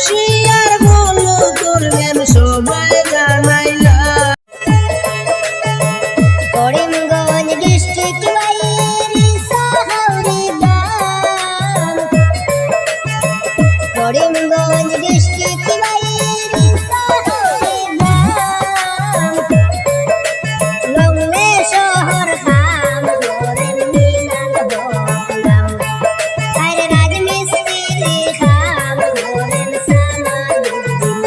শিয়ার বলো করবেন সবাই জানাইলা করিমগঞ্জ ডিস্ট্রিক্ট বাইরে সাহাউরি গ্রাম করিমগঞ্জ ডিস্ট্রিক্ট বাইরে সাহাউরি গ্রাম লংলে শহর খাম করেন মিলান বকলাম আরে রাজমিস্ত্রি খাম করেন সামাদুদ্দিন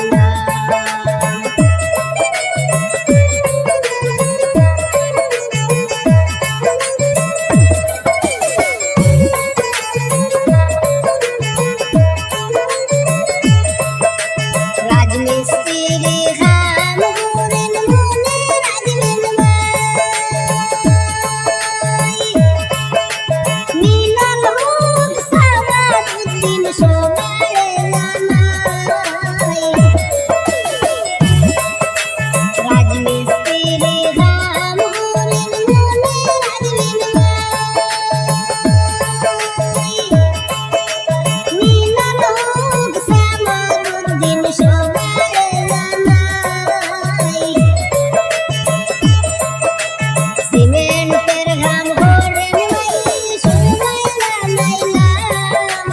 রাজমিস্ত্রি খাম করেন মনে রাজমিন মিলান হোক সামাদুদ্দিন সবাই জানাই রাজমিস্ত্রি খাম করেন মনে রাজমিন মিলান হোক সামাদুদ্দিন সবাই জানাই সিমেন্টের ঘাম করেন ভাই সবাই জানাইলাম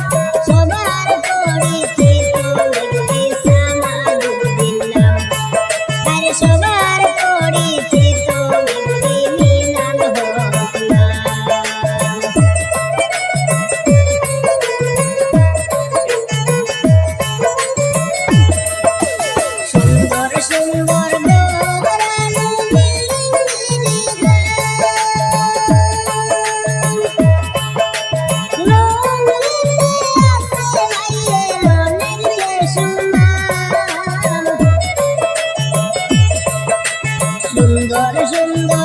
সবার পরিচিত ব্যক্তি সামাদুদ্দিন নাম আরে সবার পরিচিত ব্যক্তি মিলান হোক নাম সুন্দর সুন্দর দোরানো বিল্ডিং লংলেতে আছে ভাইয়ে মনের বেসুমার সুন্দর সুন্দর